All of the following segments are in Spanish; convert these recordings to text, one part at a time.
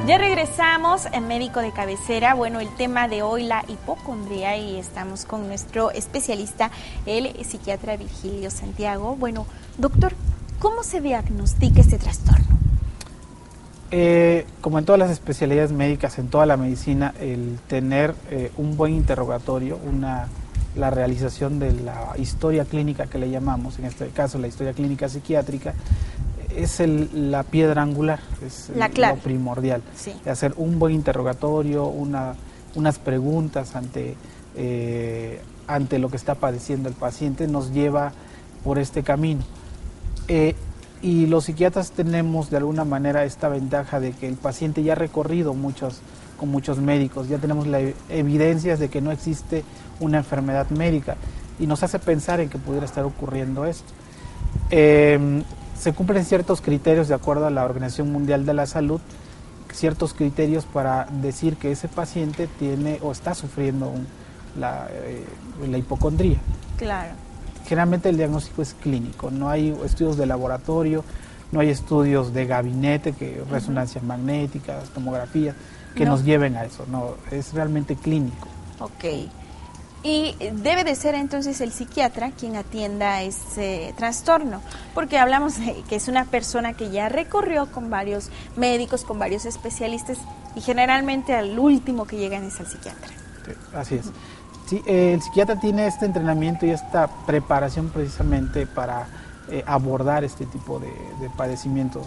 Ya regresamos en Médico de Cabecera. Bueno, el tema de hoy, la hipocondría, y estamos con nuestro especialista, el psiquiatra Virgilio Santiago. Bueno, doctor, ¿cómo se diagnostica este trastorno? Como en todas las especialidades médicas, en toda la medicina, el tener un buen interrogatorio, la realización de la historia clínica que le llamamos, en este caso la historia clínica psiquiátrica, es la piedra angular, es la clave, lo primordial. Sí. Hacer un buen interrogatorio, unas preguntas ante lo que está padeciendo el paciente, nos lleva por este camino. Y los psiquiatras tenemos de alguna manera esta ventaja de que el paciente ya ha recorrido con muchos médicos, ya tenemos evidencias de que no existe una enfermedad médica y nos hace pensar en que pudiera estar ocurriendo esto. Se cumplen ciertos criterios de acuerdo a la Organización Mundial de la Salud, ciertos criterios para decir que ese paciente tiene o está sufriendo la hipocondría. Claro. Generalmente el diagnóstico es clínico, no hay estudios de laboratorio, no hay estudios de gabinete, resonancias magnéticas, tomografía, que nos lleven a eso, no, es realmente clínico. Ok. Y debe de ser entonces el psiquiatra quien atienda ese trastorno, porque hablamos de que es una persona que ya recorrió con varios médicos, con varios especialistas, y generalmente al último que llegan es al psiquiatra. Sí, así es. Sí, el psiquiatra tiene este entrenamiento y esta preparación precisamente para abordar este tipo de padecimientos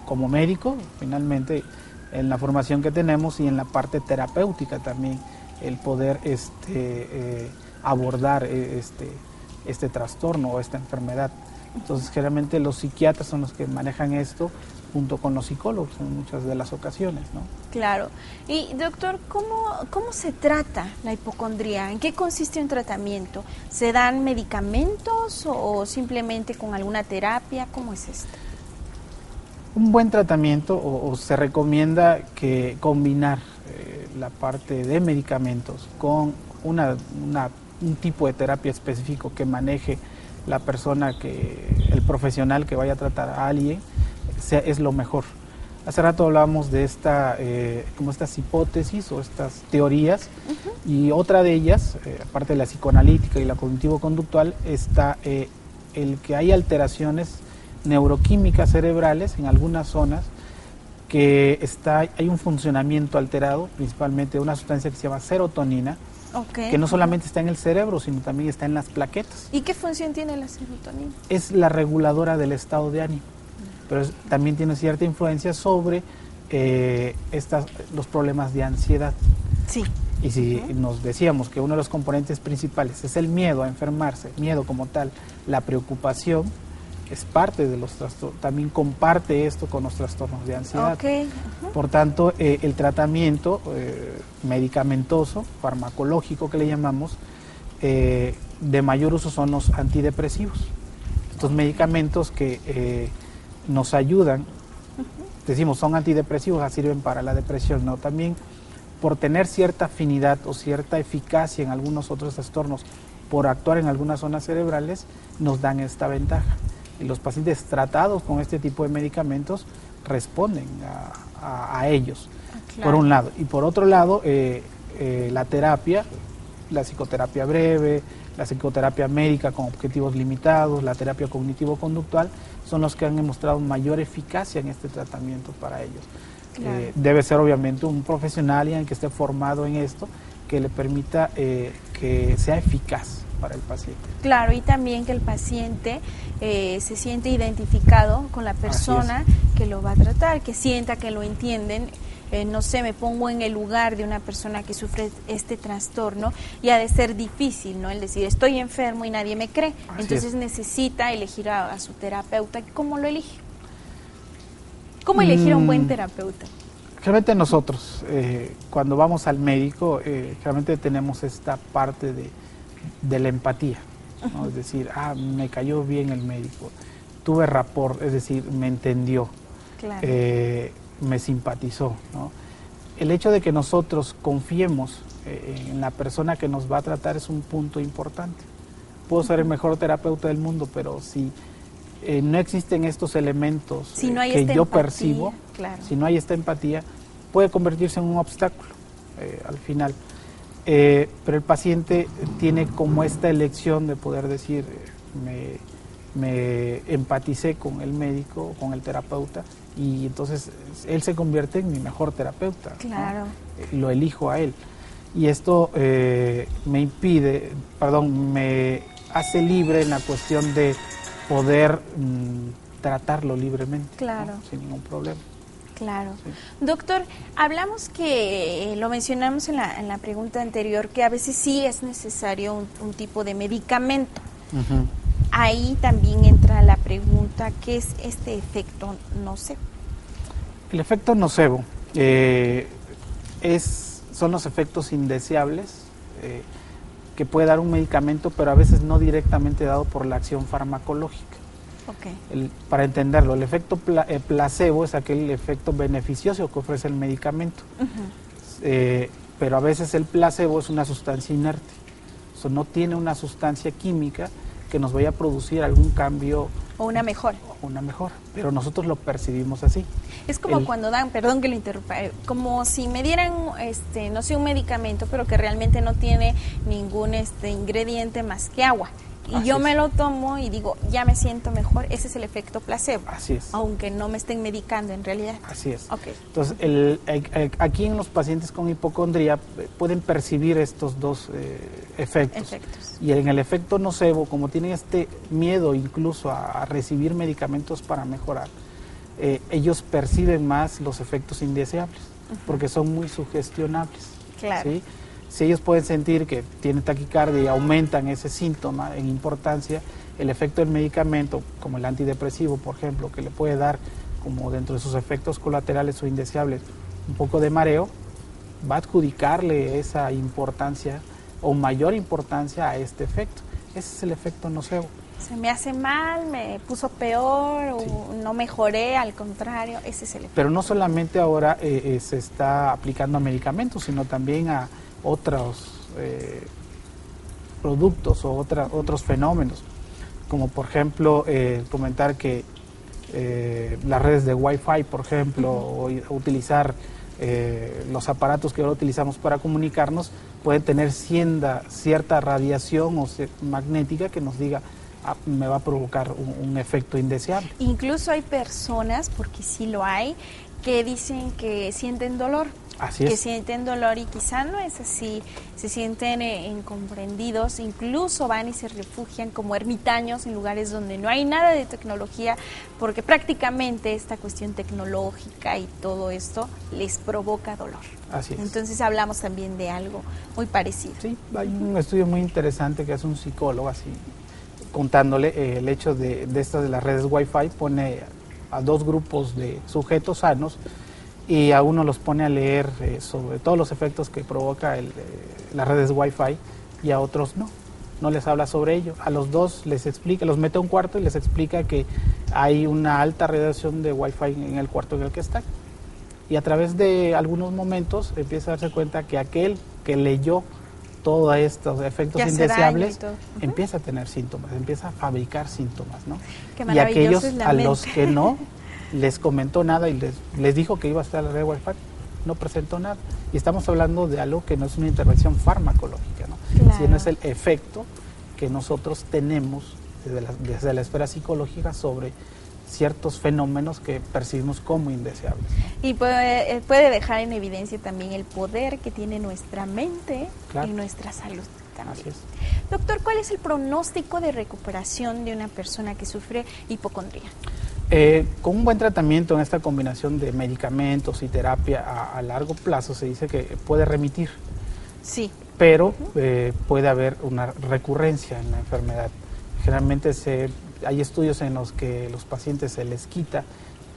como médico, finalmente en la formación que tenemos y en la parte terapéutica también, el poder abordar este trastorno o esta enfermedad. Entonces generalmente los psiquiatras son los que manejan esto junto con los psicólogos en muchas de las ocasiones, ¿no? Claro. Y doctor, ¿cómo se trata la hipocondría? ¿En qué consiste un tratamiento? ¿Se dan medicamentos o simplemente con alguna terapia? ¿Cómo es esto? Un buen tratamiento o se recomienda que combinar la parte de medicamentos con un tipo de terapia específico que maneje la persona, el profesional que vaya a tratar a alguien, es lo mejor. Hace rato hablábamos de como estas hipótesis o estas teorías, y otra de ellas, aparte de la psicoanalítica y la cognitivo-conductual, está el que hay alteraciones neuroquímicas cerebrales en algunas zonas, que hay un funcionamiento alterado, principalmente de una sustancia que se llama serotonina, que no solamente está en el cerebro, sino también está en las plaquetas. ¿Y qué función tiene la serotonina? Es la reguladora del estado de ánimo, pero también tiene cierta influencia sobre los problemas de ansiedad. Sí. Y si nos decíamos que uno de los componentes principales es el miedo a enfermarse, miedo como tal, la preocupación, es parte de los trastornos, también comparte esto con los trastornos de ansiedad. Por tanto, el tratamiento medicamentoso, farmacológico que le llamamos, de mayor uso son los antidepresivos. Estos medicamentos que nos ayudan, decimos son antidepresivos, sirven para la depresión, ¿no? También por tener cierta afinidad o cierta eficacia en algunos otros trastornos, por actuar en algunas zonas cerebrales, nos dan esta ventaja. Y los pacientes tratados con este tipo de medicamentos responden a ellos, por un lado. Y por otro lado, la terapia, la psicoterapia breve, la psicoterapia médica con objetivos limitados, la terapia cognitivo-conductual, son los que han demostrado mayor eficacia en este tratamiento para ellos. Debe ser obviamente un profesional y alguien que esté formado en esto, que le permita que sea eficaz para el paciente. Claro, y también que el paciente se siente identificado con la persona que lo va a tratar, que sienta que lo entienden. No sé, me pongo en el lugar de una persona que sufre este trastorno y ha de ser difícil, ¿no? El decir, estoy enfermo y nadie me cree. Entonces necesita elegir a su terapeuta. ¿Cómo lo elige? ¿Cómo elegir a un buen terapeuta? Realmente nosotros, cuando vamos al médico, realmente tenemos esta parte de la empatía, ¿no? Es decir, me cayó bien el médico, tuve rapport, es decir, me entendió, me simpatizó, ¿no? El hecho de que nosotros confiemos en la persona que nos va a tratar es un punto importante. Puedo ser el mejor terapeuta del mundo, pero si no existen estos elementos que yo percibo, si no hay esta empatía, puede convertirse en un obstáculo al final. Pero el paciente tiene como esta elección de poder decir, me empaticé con el médico, con el terapeuta, y entonces él se convierte en mi mejor terapeuta. Claro. ¿No? Lo elijo a él. Y esto me hace libre en la cuestión de poder tratarlo libremente, claro, ¿no? Sin ningún problema. Claro. Sí. Doctor, hablamos que, lo mencionamos en la pregunta anterior, que a veces sí es necesario un tipo de medicamento. Uh-huh. Ahí también entra la pregunta, ¿qué es este efecto nocebo? El efecto nocebo son los efectos indeseables que puede dar un medicamento, pero a veces no directamente dado por la acción farmacológica. Okay. Para entenderlo, el efecto placebo es aquel efecto beneficioso que ofrece el medicamento, pero a veces el placebo es una sustancia inerte, o no tiene una sustancia química que nos vaya a producir algún cambio o una mejora. Pero nosotros lo percibimos así. Es como cuando dan, perdón que lo interrumpa, como si me dieran, no sé, un medicamento, pero que realmente no tiene ningún ingrediente más que agua. Y así yo me lo tomo y digo, ya me siento mejor. Ese es el efecto placebo. Así es. Aunque no me estén medicando en realidad. Así es. Okay. Entonces, aquí en los pacientes con hipocondría pueden percibir estos dos efectos. Y en el efecto nocebo, como tienen este miedo incluso a recibir medicamentos para mejorar, ellos perciben más los efectos indeseables, porque son muy sugestionables. Claro. ¿Sí? Si ellos pueden sentir que tienen taquicardia y aumentan ese síntoma en importancia, el efecto del medicamento, como el antidepresivo, por ejemplo, que le puede dar, como dentro de sus efectos colaterales o indeseables, un poco de mareo, va a adjudicarle esa importancia o mayor importancia a este efecto. Ese es el efecto nocebo. Se me hace mal, me puso peor, o no mejoré, al contrario, ese es el efecto. Pero no solamente ahora se está aplicando a medicamentos, sino también a otros productos o otros fenómenos, como por ejemplo comentar que las redes de Wi-Fi, por ejemplo, o utilizar los aparatos que ahora utilizamos para comunicarnos, pueden tener cierta radiación magnética que nos diga, me va a provocar un efecto indeseable. Incluso hay personas, porque sí lo hay, que dicen que sienten dolor. Así es. Que sienten dolor y quizá no es así, se sienten incomprendidos, incluso van y se refugian como ermitaños en lugares donde no hay nada de tecnología, porque prácticamente esta cuestión tecnológica y todo esto les provoca dolor. Así es. Entonces hablamos también de algo muy parecido. Sí, hay un estudio muy interesante que hace un psicólogo así, contándole el hecho de estas de las redes Wi-Fi, pone a dos grupos de sujetos sanos y a uno los pone a leer sobre todos los efectos que provoca las redes Wi-Fi y a otros no les habla sobre ello. A los dos les explica, los mete a un cuarto y les explica que hay una alta radiación de Wi-Fi en el cuarto en el que están. Y a través de algunos momentos empieza a darse cuenta que aquel que leyó todos estos efectos indeseables empieza a tener síntomas, empieza a fabricar síntomas, ¿no? Y aquellos a los que no les comentó nada y les dijo que iba a estar la red Wi-Fi, no presentó nada. Y estamos hablando de algo que no es una intervención farmacológica, ¿no? Claro. Sino es el efecto que nosotros tenemos desde la esfera psicológica sobre ciertos fenómenos que percibimos como indeseables, ¿no? Y puede dejar en evidencia también el poder que tiene nuestra mente y nuestra salud también. Así es. Doctor, ¿cuál es el pronóstico de recuperación de una persona que sufre hipocondría? Con un buen tratamiento en esta combinación de medicamentos y terapia a largo plazo se dice que puede remitir. Sí. Pero puede haber una recurrencia en la enfermedad. Generalmente hay estudios en los que los pacientes se les quita,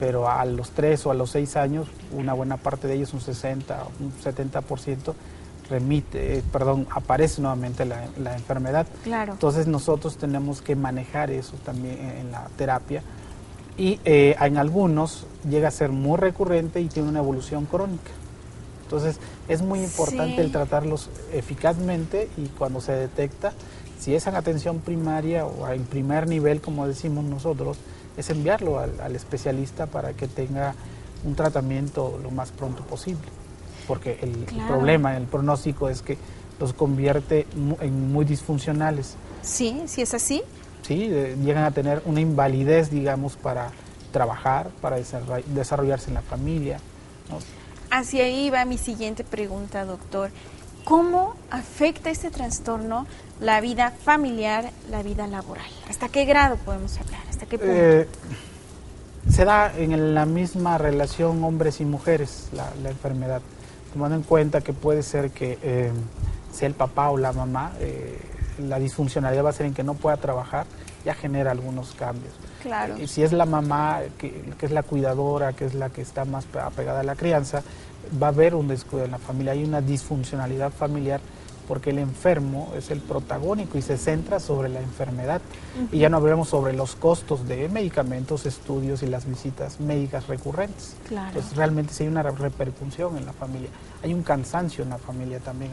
pero a los 3 o a los 6 años, una buena parte de ellos, un 60 o un 70%, aparece nuevamente la enfermedad. Claro. Entonces nosotros tenemos que manejar eso también en la terapia. Y en algunos llega a ser muy recurrente y tiene una evolución crónica. Entonces es muy importante el tratarlos eficazmente y cuando se detecta, si es en atención primaria o en primer nivel, como decimos nosotros, es enviarlo al especialista para que tenga un tratamiento lo más pronto posible, porque el problema, el pronóstico es que los convierte en muy disfuncionales. Sí, sí es así. Sí, llegan a tener una invalidez, digamos, para trabajar, para desarrollarse en la familia, ¿no? Hacia ahí va mi siguiente pregunta, doctor. ¿Cómo afecta este trastorno la vida familiar, la vida laboral? ¿Hasta qué grado podemos hablar? ¿Hasta qué punto? Se da en la misma relación hombres y mujeres la enfermedad, tomando en cuenta que puede ser que sea el papá o la mamá, la disfuncionalidad va a ser en que no pueda trabajar, ya genera algunos cambios. Claro. Y si es la mamá, que es la cuidadora, que es la que está más apegada a la crianza, va a haber un descuido en la familia, hay una disfuncionalidad familiar, porque el enfermo es el protagónico y se centra sobre la enfermedad. Y ya no hablamos sobre los costos de medicamentos, estudios y las visitas médicas recurrentes. Claro. Pues realmente sí hay una repercusión en la familia. Hay un cansancio en la familia también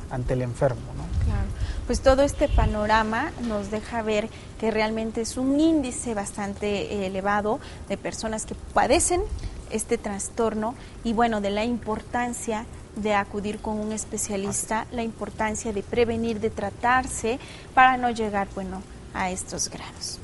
ante el enfermo, ¿no? Claro. Pues todo este panorama nos deja ver que realmente es un índice bastante elevado de personas que padecen este trastorno y bueno, de la importancia de acudir con un especialista, la importancia de prevenir, de tratarse para no llegar, bueno, a estos grados.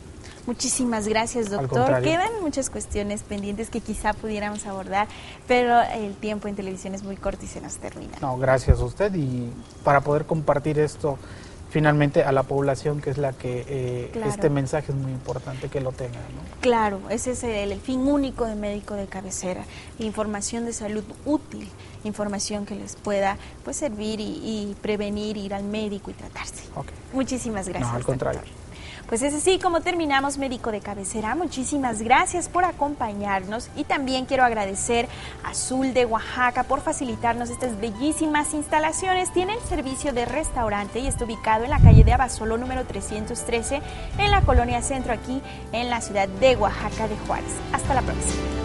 Muchísimas gracias, doctor. Quedan muchas cuestiones pendientes que quizá pudiéramos abordar, pero el tiempo en televisión es muy corto y se nos termina. No, gracias a usted, y para poder compartir esto finalmente a la población, que es la que claro. Este mensaje es muy importante que lo tengan, ¿no? Claro, ese es el fin único de Médico de Cabecera, información de salud útil, información que les pueda pues servir y prevenir, ir al médico y tratarse. Okay. Muchísimas gracias. No, al contrario. Doctor. Pues es así como terminamos Médico de Cabecera. Muchísimas gracias por acompañarnos y también quiero agradecer a Azul de Oaxaca por facilitarnos estas bellísimas instalaciones. Tiene el servicio de restaurante y está ubicado en la calle de Abasolo número 313 en la Colonia Centro, aquí en la ciudad de Oaxaca de Juárez. Hasta la próxima.